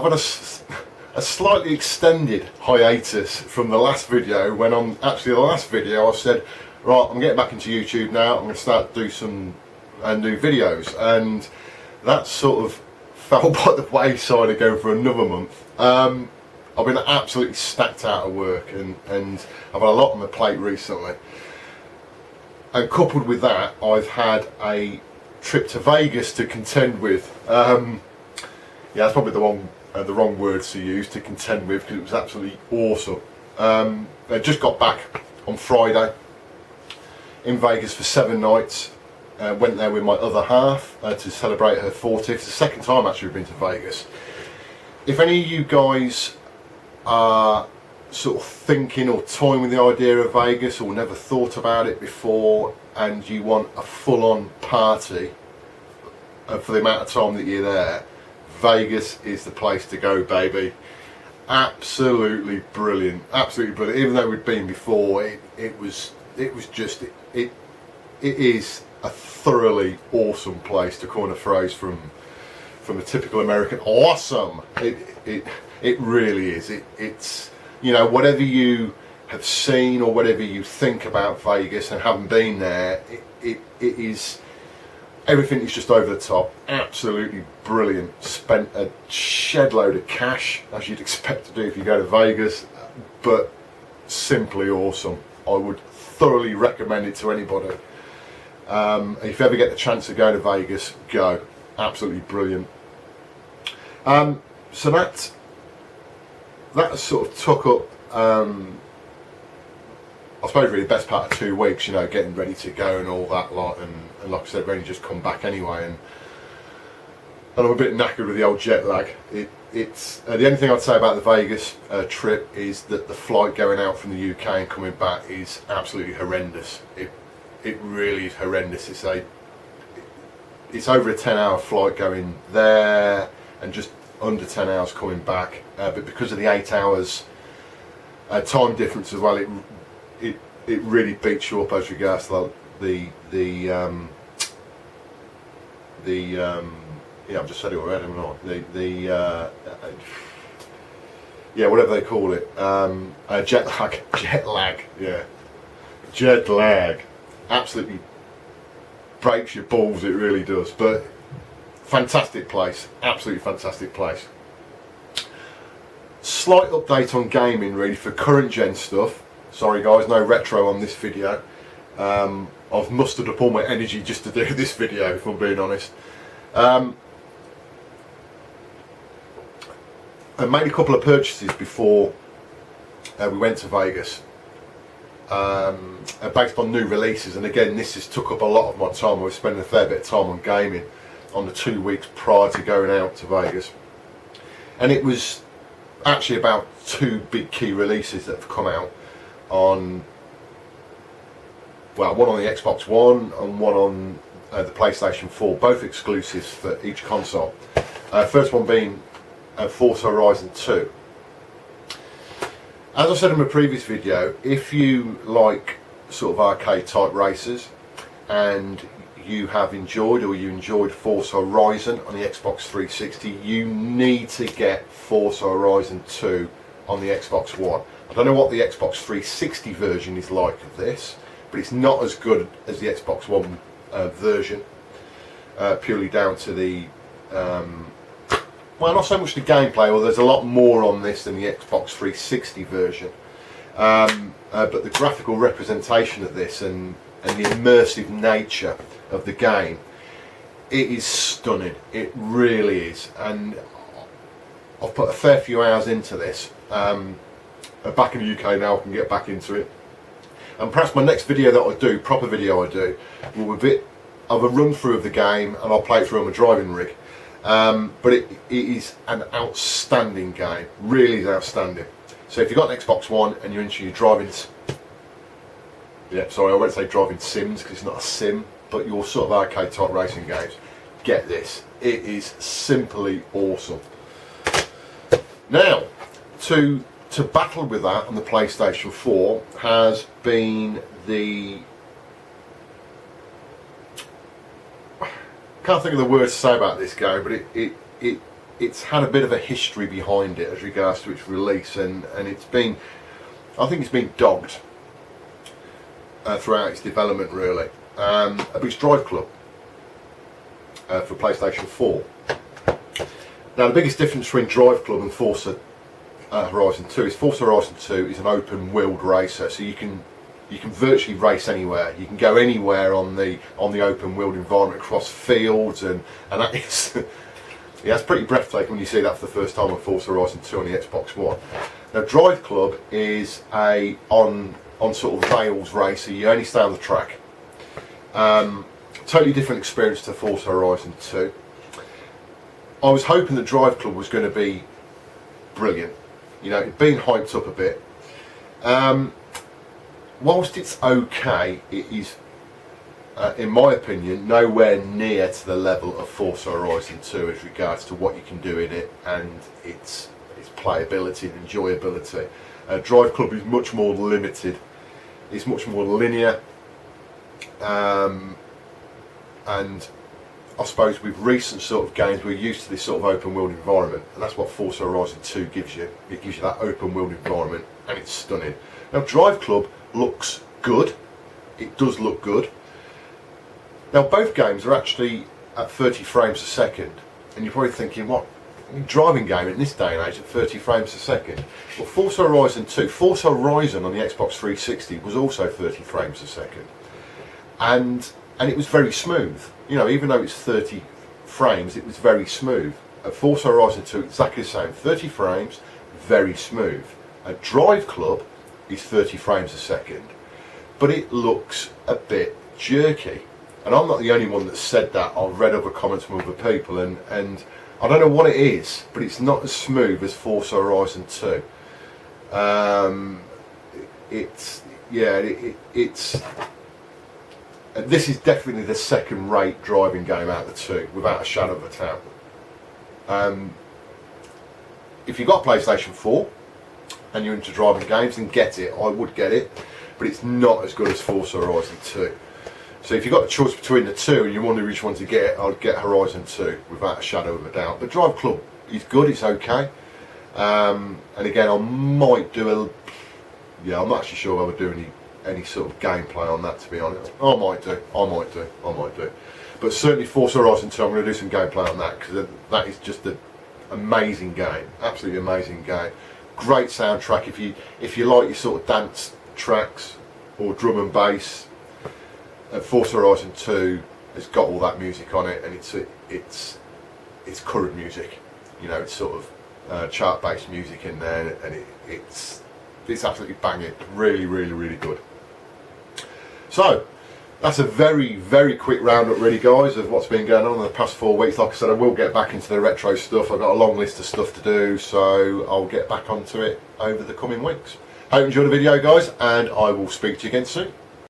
had a slightly extended hiatus from the last video, when on actually the last video I said, right, I'm getting back into YouTube now, I'm going to start to do some new videos, and that sort of fell by the wayside again for another month. I've been absolutely stacked out of work, and I've had a lot on my plate recently, and coupled with that I've had a trip to Vegas to contend with. Yeah, that's probably the wrong words to use, to contend with, because it was absolutely awesome. I just got back on Friday in Vegas for 7 nights. Went there with my other half to celebrate her 40th. It's the second time actually we've been to Vegas. If any of you guys are sort of thinking or toying with the idea of Vegas, or never thought about it before, and you want a full-on party for the amount of time that you're there, Vegas is the place to go, baby. Absolutely brilliant, absolutely brilliant. Even though we'd been before, it was just it is a thoroughly awesome place, to coin a phrase from a typical American. Awesome. It really is. It's, you know, whatever you have seen or whatever you think about Vegas and haven't been there, it is, everything is just over the top. Absolutely brilliant. Spent a shed load of cash, as you'd expect to do if you go to Vegas, but simply awesome. I would thoroughly recommend it to anybody. If you ever get the chance to go to Vegas, go. Absolutely brilliant. So that sort of took up, I suppose, really the best part of 2 weeks, you know, getting ready to go and all that lot, and like I said, really just come back anyway, and I'm a bit knackered with the old jet lag. It's the only thing I'd say about the Vegas trip is that the flight going out from the UK and coming back is absolutely horrendous. It really is horrendous. It's over a 10-hour flight going there, and just under 10 hours coming back. But because of the 8 hours time difference as well, it really beats you up as regards to yeah, I've just said it already, haven't I? Yeah, whatever they call it, jet lag, yeah, jet lag. Absolutely breaks your balls, it really does. But fantastic place, absolutely fantastic place. Slight update on gaming, really, for current gen stuff. Sorry guys, no retro on this video. I've mustered up all my energy just to do this video, if I'm being honest. I made a couple of purchases before we went to Vegas, based on new releases, and again this has took up a lot of my time. I was spending a fair bit of time on gaming on the 2 weeks prior to going out to Vegas, and it was actually about 2 big key releases that have come out on, well, one on the Xbox One and one on the PlayStation 4, both exclusives for each console. First one being Forza Horizon 2. As I said in my previous video, if you like sort of arcade type races and you have enjoyed, or you enjoyed Forza Horizon on the Xbox 360, you need to get Forza Horizon 2 on the Xbox One. I don't know what the Xbox 360 version is like of this, but it's not as good as the Xbox One version, purely down to the well, not so much the gameplay, or there's a lot more on this than the Xbox 360 version, but the graphical representation of this and the immersive nature of the game, it is stunning. It really is, and I've put a fair few hours into this. Back in the UK now, I can get back into it, and perhaps my next video that I do, proper video I do, will be a bit of a run through of the game, and I'll play it through on my driving rig. But it is an outstanding game, really is outstanding. So if you've got an Xbox One and you're into your driving, yeah, sorry, I won't say driving sims because it's not a sim, but your sort of arcade type racing games, get this. It is simply awesome. Now, to battle with that on the PlayStation 4 has been the, can't think of the words to say about this game, but it's had a bit of a history behind it as regards to its release, and it's been, I think it's been dogged throughout its development really. But it's Drive Club for PlayStation 4. Now the biggest difference between Drive Club and Forza Horizon 2 is Forza Horizon 2 is an open-wheeled racer, so you can virtually race anywhere. You can go anywhere on the open-wheeled environment, across fields, and that is yeah, it's pretty breathtaking when you see that for the first time on Forza Horizon 2 on the Xbox One. Now Drive Club is a on sort of rails racer. You only stay on the track. Totally different experience to Forza Horizon 2. I was hoping that Drive Club was going to be brilliant. You know, it'd been hyped up a bit. Whilst it's okay, it is, in my opinion, nowhere near to the level of Forza Horizon 2 as regards to what you can do in it and its playability and enjoyability. Drive Club is much more limited. It's much more linear, and I suppose with recent sort of games we're used to this sort of open world environment, and that's what Forza Horizon 2 gives you. It gives you that open world environment, and it's stunning. Now Drive Club looks good. It does look good. Now both games are actually at 30 frames a second, and you're probably thinking, what driving game in this day and age at 30 frames a second? Well, Forza Horizon 2, Forza Horizon on the Xbox 360 was also 30 frames a second, and it was very smooth. You know, even though it's 30 frames, it was very smooth. At Forza Horizon 2, exactly the same, 30 frames, very smooth. At Drive Club is 30 frames a second, but it looks a bit jerky. And I'm not the only one that said that. I've read other comments from other people, and I don't know what it is, but it's not as smooth as Forza Horizon 2. It's this is definitely the second-rate driving game out of the two, without a shadow of a doubt. If you've got a PlayStation 4 and you're into driving games, then get it. I would get it, but it's not as good as Forza Horizon 2. So if you've got a choice between the two and you wonder which one to get, I'd get Horizon 2 without a shadow of a doubt. But Drive Club is good, it's okay. And again, I might do I'm not actually sure whether I'll do any sort of gameplay on that, to be honest. I might do. But certainly Forza Horizon 2, I'm going to do some gameplay on that, because that is just an amazing game, absolutely amazing game. Great soundtrack if you like your sort of dance tracks or drum and bass. Forza Horizon 2 has got all that music on it, and it's current music. You know, it's sort of chart-based music in there, and it's absolutely banging. Really good. So that's a very quick roundup, really, guys, of what's been going on in the past 4 weeks. Like I said, I will get back into the retro stuff. I've got a long list of stuff to do, so I'll get back onto it over the coming weeks. Hope you enjoyed the video, guys, and I will speak to you again soon.